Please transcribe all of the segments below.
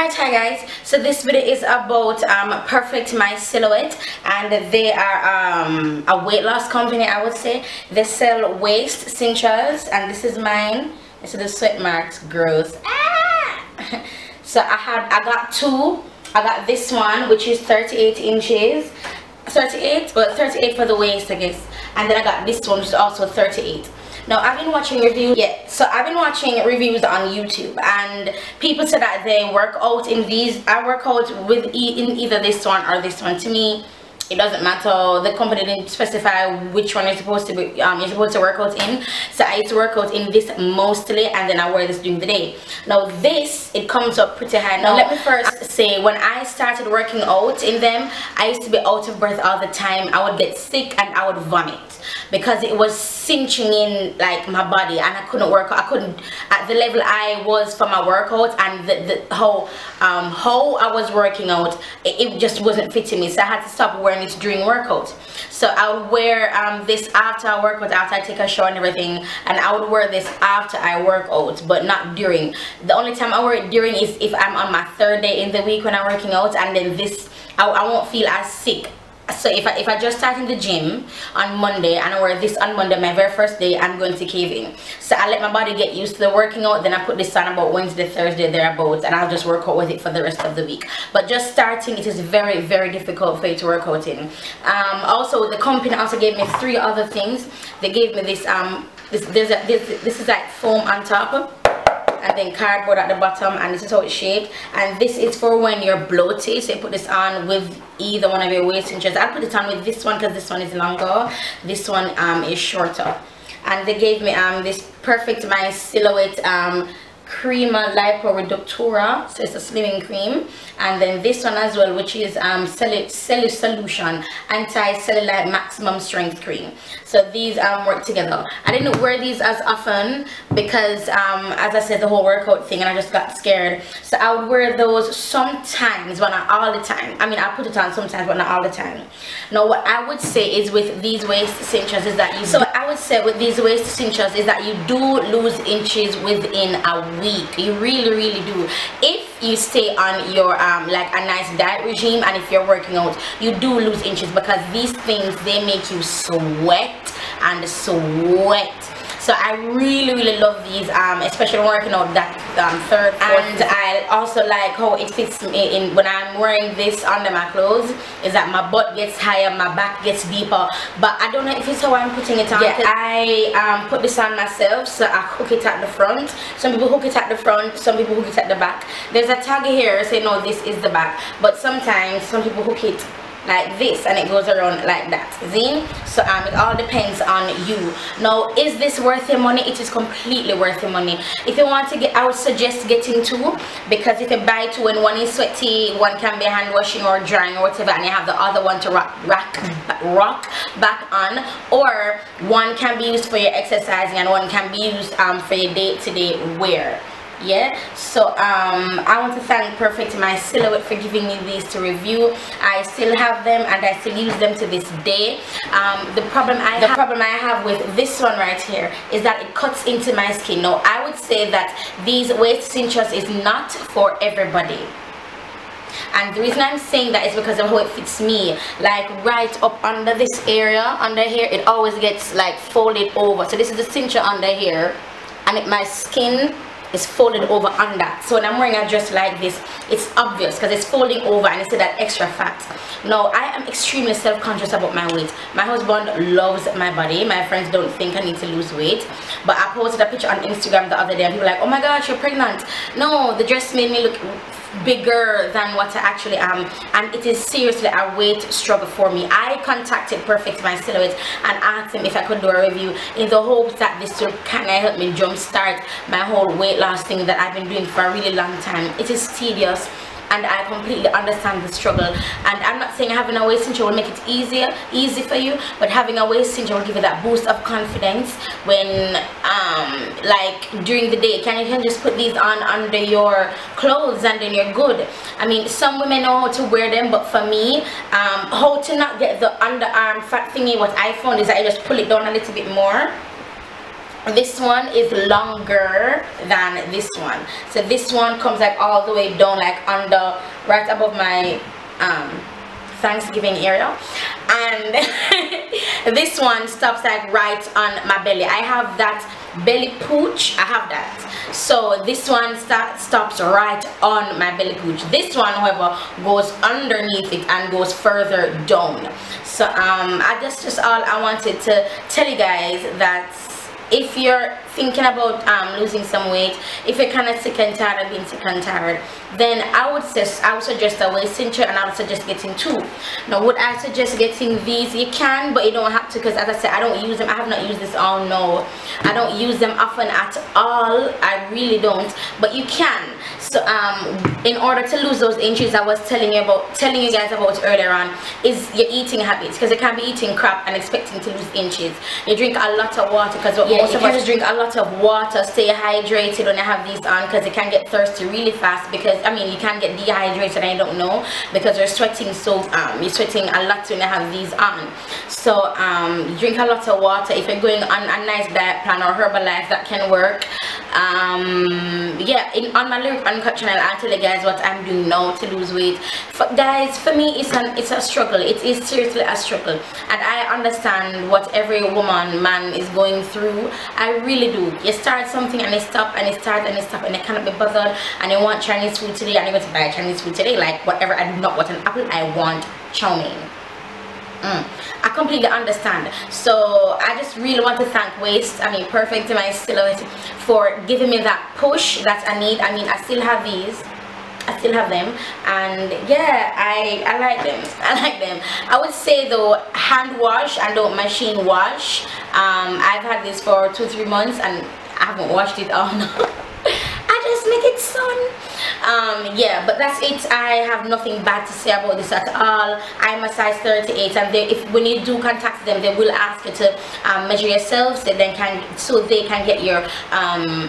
Alright, hi guys, so this video is about Perfect My Silhouette, and they are a weight loss company. I would say they sell waist cinchers, and this is mine. This is the sweat marks. Gross. So I got two. I got this one, which is 38 inches, 38 for the waist, I guess, and then I got this one, which is also 38. Now I've been watching reviews, I've been watching reviews on YouTube, and people say that they work out in these. I work out with in either this one or this one. To me, it doesn't matter. The company didn't specify which one you're supposed to be. You're supposed to work out in. So I used to work out in this mostly, and then I wear this during the day. Now this, it comes up pretty high. Now let me first say, when I started working out in them, I used to be out of breath all the time. I would get sick and I would vomit because it was cinching in like my body, and I couldn't work. I couldn't at the level I was for my workout, and how I was working out, it just wasn't fitting me. So I had to stop wearing it during workout. So I would wear this after I work out, after I take a shower and everything, and I would wear this after I work out, but not during. The only time I wear it during is if I'm on my third day in the week when I'm working out, and then this I won't feel as sick. So if I just start in the gym on Monday and I wear this on Monday, my very first day, I'm going to cave in. So I let my body get used to the working out, then I put this on about Wednesday, Thursday, thereabouts, and I'll just work out with it for the rest of the week. But just starting, it is very, very difficult for you to work out in. Also, the company also gave me 3 other things. They gave me this this is like foam on top, and then cardboard at the bottom, and this is how it's shaped. And this is for when you're bloated, so you put this on with either one of your waist cinchers. I'll put it on with this one because this one is longer, this one is shorter. And they gave me this Perfect My Silhouette Crema Lipo Reductora, so it's a slimming cream. And then this one as well, which is Solution Anti-Cellulite Maximum Strength Cream. So these work together. I didn't wear these as often because as I said, the whole workout thing, and I just got scared. So I would wear those sometimes, but not all the time. I mean, I put it on sometimes, but not all the time. Now what I would say is with these waist cinchers is that you do lose inches within a week. You really do. If you stay on your like a nice diet regime, and if you're working out, you do lose inches, because these things, they make you sweat and sweat. So I really love these, especially working out that third, and I also like how it fits me in when I'm wearing this under my clothes, is that my butt gets higher, my back gets deeper. But I don't know if it's how I'm putting it on. I put this on myself, so I hook it at the front. Some people hook it at the front, some people hook it at the back. There's a tag here saying no, this is the back, but sometimes some people hook it like this and it goes around like that. See? So it all depends on you. Now, is this worth your money? It is completely worth your money. If you want to get, I would suggest getting 2, because if you buy 2 and one is sweaty, one can be hand washing or drying or whatever, and you have the other one to rock back on, or one can be used for your exercising and one can be used for your day-to-day wear. So I want to thank Perfect My Silhouette for giving me these to review. I still have them and I still use them to this day. The problem I have with this one right here is that it cuts into my skin. Now I would say that these waist cinchers is not for everybody. And the reason I'm saying that is because of how it fits me. Like right up under this area, under here, it always gets like folded over. So this is the cincher under here, and my skin is folded over on that. So when I'm wearing a dress like this, it's obvious because it's folding over and it's that extra fat. Now I am extremely self-conscious about my weight. My husband loves my body. My friends don't think I need to lose weight, but I posted a picture on Instagram the other day and people were like, oh my gosh, you're pregnant. No, the dress made me look bigger than what I actually am, and it is seriously a weight struggle for me. I contacted Perfect My Silhouette and asked them if I could do a review in the hopes that this will kind of help me jumpstart my whole weight loss thing that I've been doing for a really long time. It is tedious, and I completely understand the struggle. And I'm not saying having a waist cincher will make it easy for you, but having a waist cincher will give you that boost of confidence when like during the day. You can just put these on under your clothes and then you're good. I mean, some women know how to wear them, but for me, how to not get the underarm fat thingy, what I found is that I just pull it down a little bit more, this one is longer than this one. So this one comes like all the way down, like on the right above my Thanksgiving area, and this one stops like right on my belly. I have that belly pooch, I have that. So this one stops right on my belly pooch. This one, however, goes underneath it and goes further down. So I just all I wanted to tell you guys that if you're thinking about losing some weight, if you're kind of sick and tired of being sick and tired, then I would suggest a waist cincher, and I would suggest getting 2. Now, would I suggest getting these? You can, but you don't have to, because as I said, I don't use them. I have not used this all now. I don't use them often at all. I really don't, but you can. So in order to lose those inches I was telling you guys about earlier on, is your eating habits, because you can't be eating crap and expecting to lose inches. You drink a lot of water, because most of us drink a lot of water. Stay hydrated when you have these on, because you can get thirsty really fast, because I mean you can get dehydrated and you don't know, because you're sweating. So you're sweating a lot when you have these on. So drink a lot of water. If you're going on a nice diet plan or Herbalife, that can work. Yeah, on my Lyric Uncut channel I'll tell you guys what I'm doing now to lose weight. Guys, for me it's a struggle. It is seriously a struggle, and I understand what every woman, man is going through. I really do. You start something and you stop, and you start and you stop, and you cannot be bothered, and you want Chinese food today and you're going to buy Chinese food today, like whatever. I do not want an apple, I want chow mein. I completely understand. So I just really want to thank Perfect in my silhouette for giving me that push that I need. I mean, I still have these, I still have them, and yeah, I like them. I like them. I would say though, hand wash and don't machine wash. I've had this for 2-3 months and I haven't washed it all now. I just make it sun. Yeah, but that's it. I have nothing bad to say about this at all. I'm a size 38, and when you do contact them, they will ask you to measure yourself, so they can get your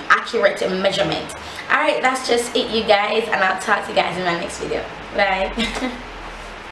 accurate measurement. Alright, that's just it, you guys, and I'll talk to you guys in my next video. Bye.